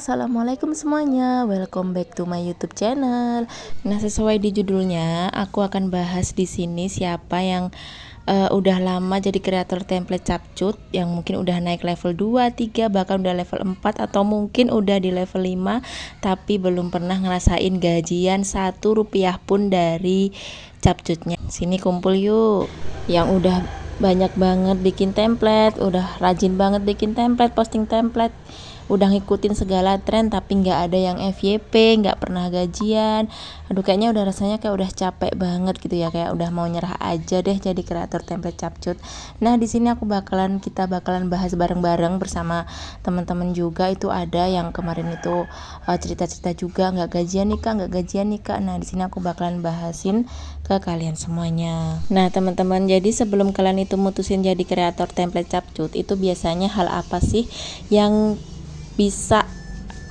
assalamualaikum semuanya. Welcome back to my YouTube channel. Nah, sesuai di judulnya, aku akan bahas di sini siapa yang udah lama jadi kreator template capcut, yang mungkin udah naik level 2, 3, bahkan udah level 4 atau mungkin udah di level 5 tapi belum pernah ngerasain gajian 1 rupiah pun dari capcutnya. Sini kumpul yuk. Yang udah banyak banget bikin template, udah rajin banget bikin template, posting template, udah ngikutin segala tren tapi nggak ada yang FYP, nggak pernah gajian. Aduh, kayaknya udah rasanya kayak udah capek banget gitu ya, kayak udah mau nyerah aja deh jadi kreator template capcut. Nah, di sini kita bakalan bahas bareng-bareng bersama teman-teman juga. Itu ada yang kemarin itu cerita-cerita juga nggak gajian nih kak. Nah, di sini aku bakalan bahasin ke kalian semuanya. Nah, teman-teman, jadi sebelum kalian itu mutusin jadi kreator template capcut, itu biasanya hal apa sih yang bisa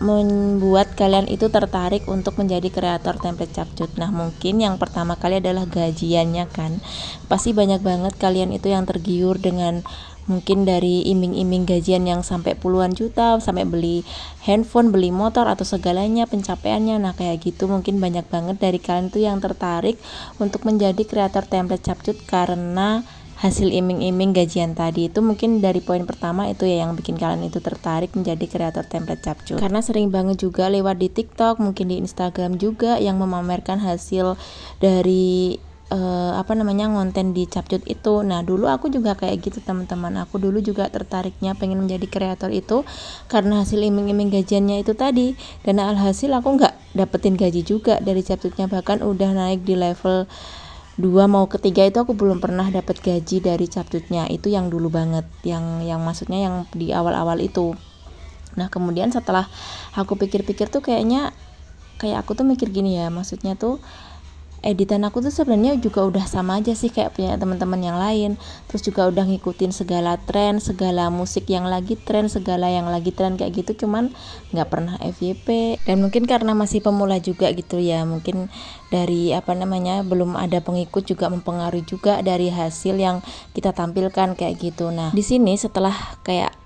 membuat kalian itu tertarik untuk menjadi kreator template capcut? Nah, mungkin yang pertama kali adalah gajiannya kan. Pasti banyak banget kalian itu yang tergiur dengan mungkin dari iming-iming gajian yang sampai puluhan juta, sampai beli handphone, beli motor atau segalanya pencapaiannya. Nah, kayak gitu mungkin banyak banget dari kalian tuh yang tertarik untuk menjadi kreator template capcut karena hasil iming-iming gajian tadi. Itu mungkin dari poin pertama itu ya yang bikin kalian itu tertarik menjadi kreator template capcut. Karena sering banget juga lewat di TikTok, mungkin di Instagram juga yang memamerkan hasil dari ngonten di capcut itu. Nah, dulu aku juga kayak gitu teman-teman. Aku dulu juga tertariknya pengen menjadi kreator itu karena hasil iming-iming gajiannya itu tadi. Dan alhasil aku nggak dapetin gaji juga dari capcutnya, bahkan udah naik di level 2 mau ketiga itu aku belum pernah dapat gaji dari capcutnya. Itu yang dulu banget, yang maksudnya yang di awal-awal itu. Nah, kemudian setelah aku pikir-pikir tuh kayak aku tuh mikir gini ya, maksudnya tuh editan aku tuh sebenarnya juga udah sama aja sih kayak punya teman-teman yang lain. Terus juga udah ngikutin segala tren, segala musik yang lagi tren, segala yang lagi tren kayak gitu, cuman nggak pernah FYP. Dan mungkin karena masih pemula juga gitu ya, mungkin dari belum ada pengikut juga mempengaruhi juga dari hasil yang kita tampilkan kayak gitu. Nah, di sini setelah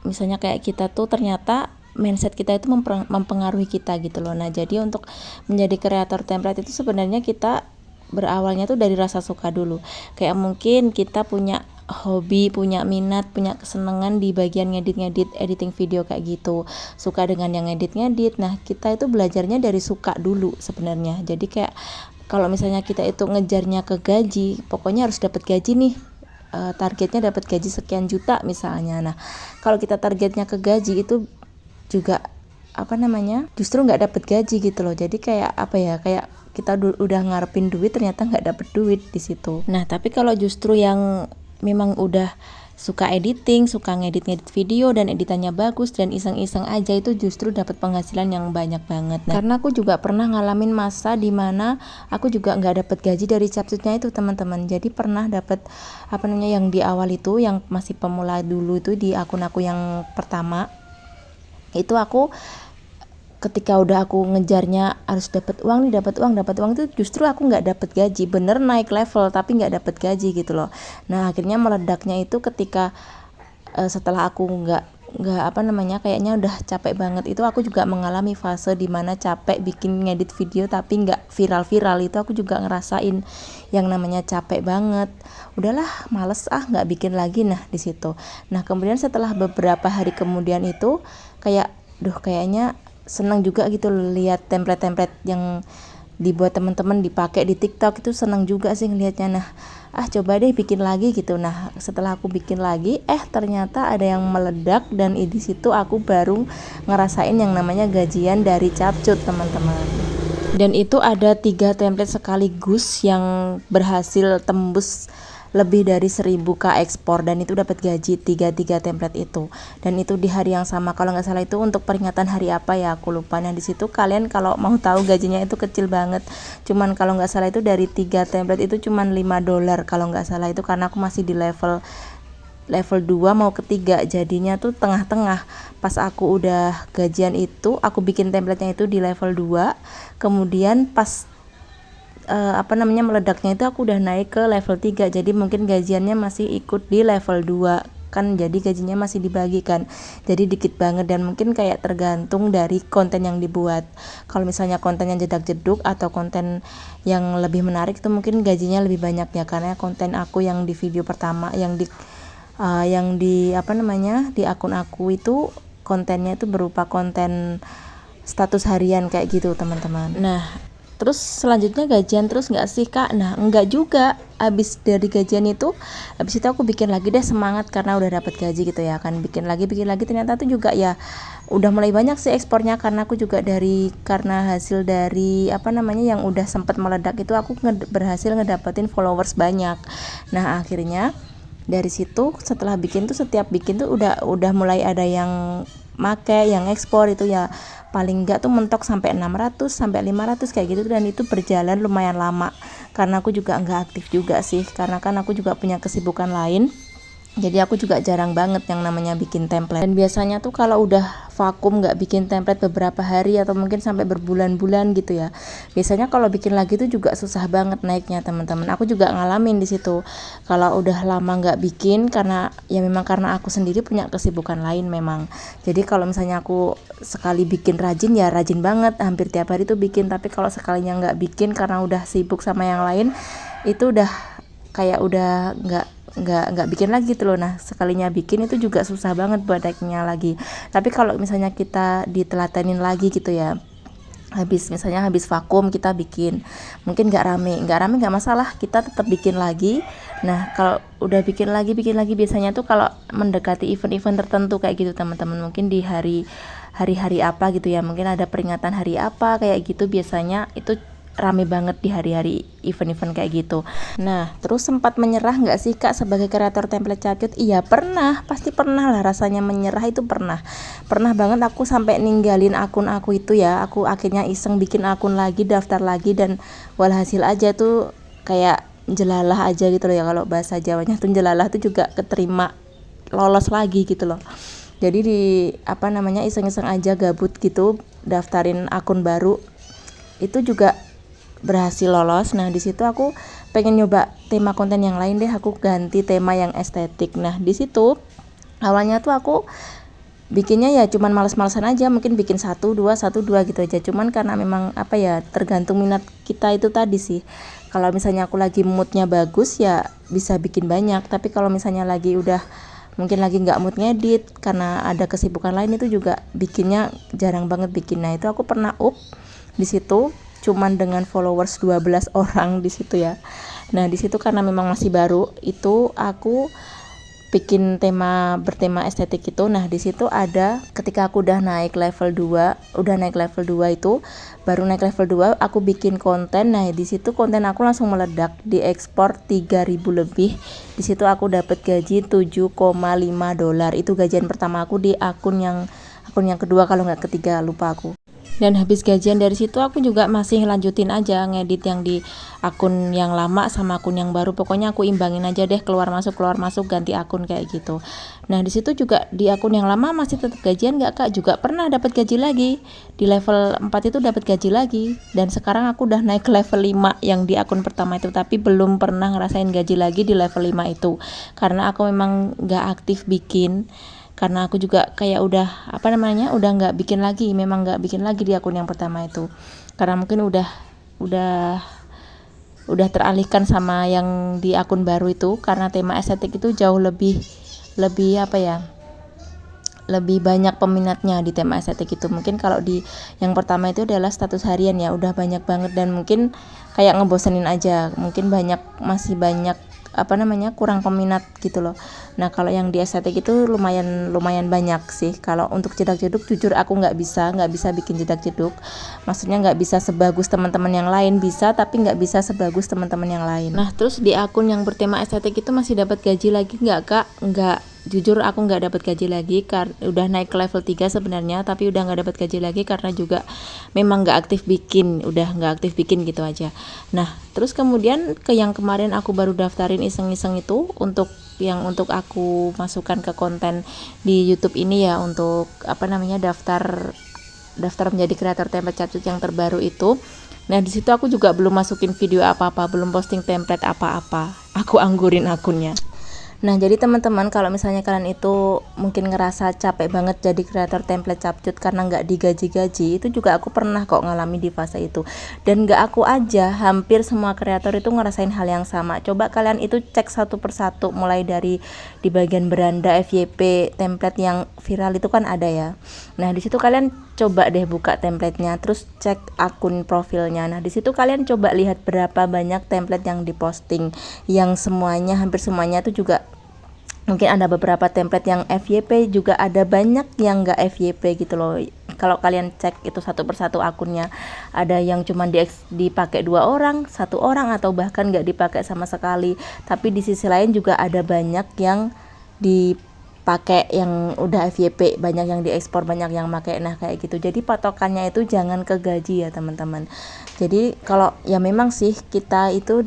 misalnya kita tuh ternyata mindset kita itu mempengaruhi kita gitu loh. Nah, jadi untuk menjadi kreator template itu sebenarnya kita berawalnya tuh dari rasa suka dulu. Kayak mungkin kita punya hobi, punya minat, punya kesenangan di bagian ngedit editing video kayak gitu. Suka dengan yang ngedit. Nah, kita itu belajarnya dari suka dulu sebenarnya. Jadi kayak kalau misalnya kita itu ngejarnya ke gaji, pokoknya harus dapat gaji nih. Targetnya dapat gaji sekian juta misalnya. Nah, kalau kita targetnya ke gaji itu juga justru nggak dapet gaji gitu loh. Jadi kayak kita udah ngarepin duit ternyata nggak dapet duit di situ. Nah, tapi kalau justru yang memang udah suka editing, suka ngedit video dan editannya bagus dan iseng-iseng aja, itu justru dapat penghasilan yang banyak banget. Nah, karena aku juga pernah ngalamin masa dimana aku juga nggak dapet gaji dari capcutnya itu teman-teman. Jadi pernah dapet yang di awal itu, yang masih pemula dulu itu di akun aku yang pertama itu, aku ketika udah aku ngejarnya harus dapat uang itu justru aku nggak dapat gaji, bener naik level tapi nggak dapat gaji gitu loh. Nah, akhirnya meledaknya itu ketika setelah aku kayaknya udah capek banget. Itu aku juga mengalami fase dimana capek bikin ngedit video tapi nggak viral. Itu aku juga ngerasain yang namanya capek banget. Udahlah, males nggak bikin lagi. Nah, di situ. Nah, kemudian setelah beberapa hari kemudian itu kayaknya senang juga gitu lihat template-template yang dibuat teman-teman dipakai di TikTok. Itu senang juga sih ngelihatnya. Nah, coba deh bikin lagi gitu. Nah, setelah aku bikin lagi, ternyata ada yang meledak, dan di situ aku baru ngerasain yang namanya gajian dari capcut, teman-teman. Dan itu ada 3 template sekaligus yang berhasil tembus lebih dari 1000k ekspor, dan itu dapat gaji 3 template itu. Dan itu di hari yang sama, kalau nggak salah itu untuk peringatan hari apa ya, aku lupa. Nah, di situ kalian kalau mau tahu gajinya itu kecil banget, cuman kalau nggak salah itu dari 3 template itu cuman $5 kalau nggak salah. Itu karena aku masih di level 2 mau ketiga, jadinya tuh tengah-tengah. Pas aku udah gajian itu, aku bikin templatenya itu di level 2, kemudian pas meledaknya itu aku udah naik ke level 3. Jadi mungkin gajiannya masih ikut di level 2 kan jadi gajinya masih dibagikan, jadi dikit banget dan mungkin kayak tergantung dari konten yang dibuat. Kalau misalnya konten yang jedak-jeduk atau konten yang lebih menarik itu mungkin gajinya lebih banyak ya, karena konten aku yang di video pertama yang di apa namanya di akun aku itu kontennya itu berupa konten status harian kayak gitu teman-teman. Nah terus selanjutnya gajian terus nggak sih kak? Nah enggak juga, abis dari gajian itu abis itu aku bikin lagi deh, semangat karena udah dapat gaji gitu ya kan, bikin lagi ternyata tuh juga ya udah mulai banyak sih ekspornya, karena aku juga karena hasil dari apa namanya yang udah sempat meledak itu aku berhasil ngedapetin followers banyak. Nah akhirnya dari situ setelah bikin tuh setiap bikin tuh udah mulai ada yang make, yang ekspor itu ya paling enggak tuh mentok sampai 600 sampai 500 kayak gitu, dan itu berjalan lumayan lama karena aku juga enggak aktif juga sih, karena kan aku juga punya kesibukan lain. Jadi aku juga jarang banget yang namanya bikin template. Dan biasanya tuh kalau udah vakum nggak bikin template beberapa hari atau mungkin sampai berbulan-bulan gitu ya, biasanya kalau bikin lagi tuh juga susah banget naiknya teman-teman. Aku juga ngalamin di situ. Kalau udah lama nggak bikin, karena ya memang karena aku sendiri punya kesibukan lain memang. Jadi kalau misalnya aku sekali bikin rajin ya rajin banget, hampir tiap hari tuh bikin. Tapi kalau sekalinya nggak bikin karena udah sibuk sama yang lain, itu udah kayak udah nggak bikin lagi gitu loh. Nah sekalinya bikin itu juga susah banget buat naiknya lagi. Tapi kalau misalnya kita ditelatenin lagi gitu ya, habis vakum kita bikin, mungkin nggak rame nggak masalah, kita tetap bikin lagi. Nah kalau udah bikin lagi biasanya tuh kalau mendekati event-event tertentu kayak gitu teman-teman, mungkin di hari-hari apa gitu ya, mungkin ada peringatan hari apa kayak gitu, biasanya itu rame banget di hari-hari event-event kayak gitu. Nah terus sempat menyerah nggak sih kak sebagai kreator template capcut? Iya pernah, pasti pernah lah, rasanya menyerah itu pernah banget. Aku sampai ninggalin akun aku itu ya, aku akhirnya iseng bikin akun lagi, daftar lagi, dan walhasil aja tuh kayak jelalah aja gitu loh ya, kalau bahasa Jawanya tuh jelalah tuh juga keterima, lolos lagi gitu loh. Jadi di apa namanya iseng-iseng aja gabut gitu daftarin akun baru, itu juga berhasil lolos. Nah di situ aku pengen nyoba tema konten yang lain deh, aku ganti tema yang estetik. Nah di situ awalnya tuh aku bikinnya ya cuman males-malesan aja, mungkin bikin 1-2 gitu aja, cuman karena memang apa ya tergantung minat kita itu tadi sih. Kalau misalnya aku lagi moodnya bagus ya bisa bikin banyak, tapi kalau misalnya lagi mungkin lagi nggak mood ngedit karena ada kesibukan lain, itu juga bikinnya jarang banget bikin. Nah itu aku pernah di situ cuman dengan followers 12 orang di situ ya. Nah di situ karena memang masih baru, itu aku bikin bertema estetik itu. Nah di situ ada ketika aku udah naik level 2 itu baru naik level 2 aku bikin konten. Nah di situ konten aku langsung meledak, diekspor 3.000 lebih. Di situ aku dapat gaji $7,5. Itu gajian pertama aku di akun yang kedua kalau nggak ketiga, lupa aku. Dan habis gajian dari situ aku juga masih lanjutin aja ngedit yang di akun yang lama sama akun yang baru, pokoknya aku imbangin aja deh, keluar masuk ganti akun kayak gitu. Nah di situ juga di akun yang lama masih tetap gajian nggak kak, juga pernah dapat gaji lagi di level 4 itu, dapat gaji lagi. Dan sekarang aku udah naik ke level 5 yang di akun pertama itu, tapi belum pernah ngerasain gaji lagi di level 5 itu karena aku memang nggak aktif bikin, karena aku juga kayak udah nggak bikin lagi di akun yang pertama itu, karena mungkin udah teralihkan sama yang di akun baru itu, karena tema estetik itu jauh lebih lebih banyak peminatnya di tema estetik itu. Mungkin kalau di yang pertama itu adalah status harian ya udah banyak banget, dan mungkin kayak ngebosenin aja, mungkin masih banyak kurang peminat gitu loh. Nah kalau yang di estetik itu lumayan banyak sih. Kalau untuk jedak-jeduk jujur aku nggak bisa bikin jedak-jeduk, maksudnya nggak bisa sebagus teman-teman yang lain, bisa tapi nggak bisa sebagus teman-teman yang lain. Nah terus di akun yang bertema estetik itu masih dapat gaji lagi nggak kak? Nggak, jujur aku nggak dapat gaji lagi, udah naik ke level 3 sebenarnya, tapi udah nggak dapat gaji lagi karena juga memang nggak aktif bikin gitu aja. Nah terus kemudian ke yang kemarin aku baru daftarin iseng-iseng itu, untuk aku masukkan ke konten di YouTube ini ya, untuk daftar menjadi kreator template capcut yang terbaru itu. Nah di situ aku juga belum masukin video apa-apa, belum posting template apa-apa, aku anggurin akunnya. Nah, jadi teman-teman kalau misalnya kalian itu mungkin ngerasa capek banget jadi kreator template capcut karena nggak digaji-gaji, itu juga aku pernah kok ngalami di fase itu. Dan nggak aku aja, hampir semua kreator itu ngerasain hal yang sama. Coba kalian itu cek satu persatu, mulai dari di bagian beranda FYP template yang viral itu kan ada ya. Nah, di situ kalian coba deh buka templatenya, terus cek akun profilnya. Nah, di situ kalian coba lihat berapa banyak template yang diposting, yang semuanya, hampir semuanya itu juga mungkin ada beberapa template yang FYP, juga ada banyak yang nggak FYP gitu loh. Kalau kalian cek itu satu persatu akunnya, ada yang cuma dipakai 2 orang, 1 orang, atau bahkan nggak dipakai sama sekali. Tapi di sisi lain juga ada banyak yang dipakai yang udah FYP, banyak yang diekspor, banyak yang pakai. Nah kayak gitu. Jadi patokannya itu jangan ke gaji ya teman-teman. Jadi kalau ya memang sih kita itu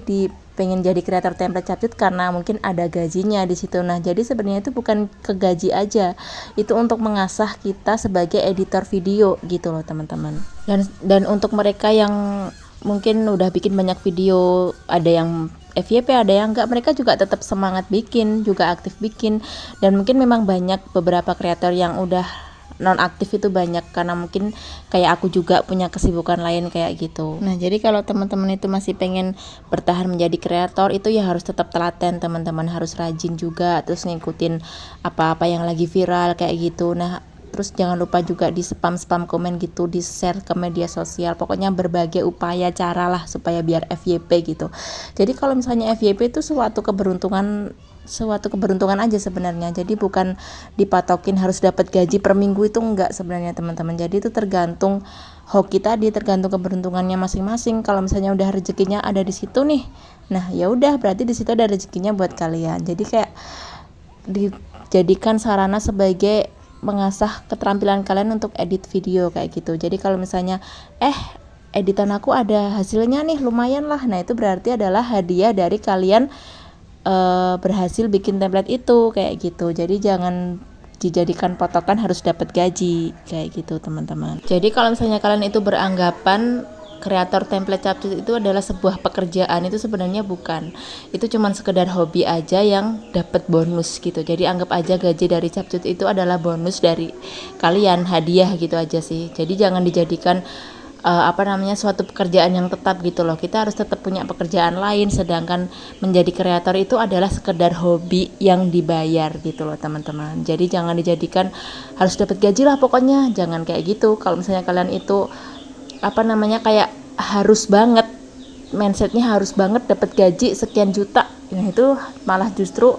pengen jadi kreator template capcut karena mungkin ada gajinya di situ. Nah, jadi sebenarnya itu bukan ke gaji aja. Itu untuk mengasah kita sebagai editor video gitu loh, teman-teman. Dan untuk mereka yang mungkin udah bikin banyak video, ada yang FYP, ada yang enggak, mereka juga tetap semangat bikin, juga aktif bikin. Dan mungkin memang banyak beberapa kreator yang udah non aktif itu banyak karena mungkin kayak aku juga punya kesibukan lain kayak gitu. Nah, jadi kalau teman-teman itu masih pengen bertahan menjadi kreator, itu ya harus tetap telaten teman-teman, harus rajin juga, terus ngikutin apa-apa yang lagi viral kayak gitu. Nah, terus jangan lupa juga di spam komen gitu, di share ke media sosial, pokoknya berbagai upaya cara lah supaya biar FYP gitu. Jadi kalau misalnya FYP itu suatu keberuntungan aja sebenarnya. Jadi bukan dipatokin harus dapat gaji per minggu, itu enggak sebenarnya teman-teman. Jadi itu tergantung hoki tadi, tergantung keberuntungannya masing-masing. Kalau misalnya udah rezekinya ada di situ nih, nah ya udah berarti di situ ada rezekinya buat kalian. Jadi kayak dijadikan sarana sebagai mengasah keterampilan kalian untuk edit video kayak gitu. Jadi kalau misalnya editan aku ada hasilnya nih lumayan lah, nah itu berarti adalah hadiah dari kalian berhasil bikin template itu kayak gitu. Jadi jangan dijadikan patokan harus dapat gaji kayak gitu teman-teman. Jadi kalau misalnya kalian itu beranggapan kreator template capcut itu adalah sebuah pekerjaan, itu sebenarnya bukan. Itu cuman sekedar hobi aja yang dapat bonus gitu. Jadi anggap aja gaji dari capcut itu adalah bonus dari kalian, hadiah gitu aja sih. Jadi jangan dijadikan suatu pekerjaan yang tetap gitu loh. Kita harus tetap punya pekerjaan lain, sedangkan menjadi kreator itu adalah sekedar hobi yang dibayar gitu loh teman-teman. Jadi jangan dijadikan harus dapat gaji lah pokoknya, jangan kayak gitu. Kalau misalnya kalian itu kayak harus banget, mindsetnya harus banget dapat gaji sekian juta, nah itu malah justru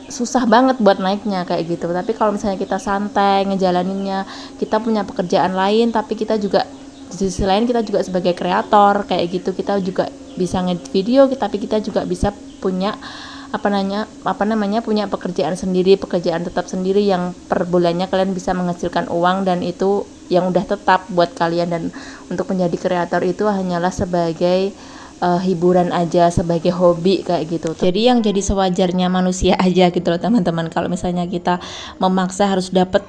susah banget buat naiknya kayak gitu. Tapi kalau misalnya kita santai ngejalaninnya, kita punya pekerjaan lain, tapi kita juga di sisi lain kita juga sebagai kreator kayak gitu, kita juga bisa ngedit video, tapi kita juga bisa punya punya pekerjaan sendiri, pekerjaan tetap sendiri yang per bulannya kalian bisa menghasilkan uang, dan itu yang udah tetap buat kalian. Dan untuk menjadi kreator itu hanyalah sebagai hiburan aja, sebagai hobi kayak gitu. Jadi yang jadi sewajarnya manusia aja gitu loh teman-teman. Kalau misalnya kita memaksa harus dapat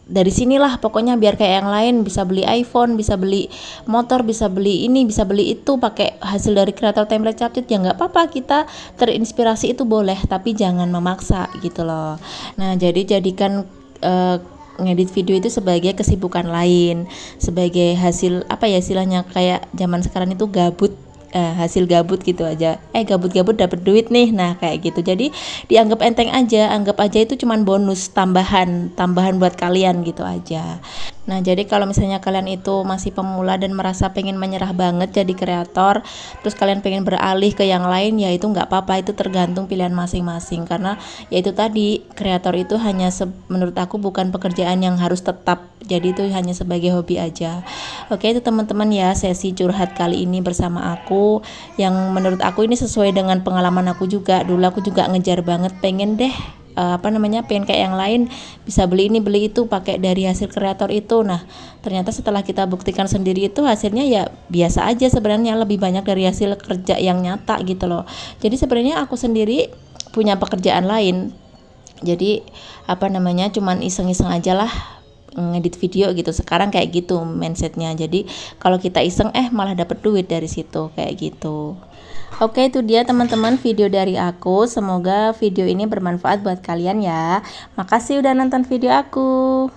dari sinilah pokoknya biar kayak yang lain, bisa beli iPhone, bisa beli motor, bisa beli ini, bisa beli itu pakai hasil dari kreator template capcut, ya nggak apa-apa, kita terinspirasi itu boleh, tapi jangan memaksa gitu loh. Nah, jadi jadikan ngedit video itu sebagai kesibukan lain, sebagai hasil istilahnya kayak zaman sekarang itu gabut, hasil gabut gitu aja. Gabut-gabut dapat duit nih. Nah, kayak gitu. Jadi dianggap enteng aja, anggap aja itu cuman bonus tambahan buat kalian gitu aja. Nah, jadi kalau misalnya kalian itu masih pemula dan merasa pengen menyerah banget jadi kreator, terus kalian pengen beralih ke yang lain, ya itu nggak apa-apa, itu tergantung pilihan masing-masing. Karena ya itu tadi, kreator itu hanya menurut aku bukan pekerjaan yang harus tetap, jadi itu hanya sebagai hobi aja. Oke, itu teman-teman ya sesi curhat kali ini bersama aku, yang menurut aku ini sesuai dengan pengalaman aku juga. Dulu aku juga ngejar banget pengen deh pengen kayak yang lain, bisa beli ini beli itu pakai dari hasil kreator itu. Nah, ternyata setelah kita buktikan sendiri itu hasilnya ya biasa aja sebenarnya, lebih banyak dari hasil kerja yang nyata gitu loh. Jadi sebenarnya aku sendiri punya pekerjaan lain, jadi cuman iseng-iseng aja lah ngedit video gitu. Sekarang kayak gitu mindsetnya. Jadi kalau kita iseng malah dapet duit dari situ kayak gitu. Oke, itu dia teman-teman video dari aku. Semoga video ini bermanfaat buat kalian ya. Makasih udah nonton video aku.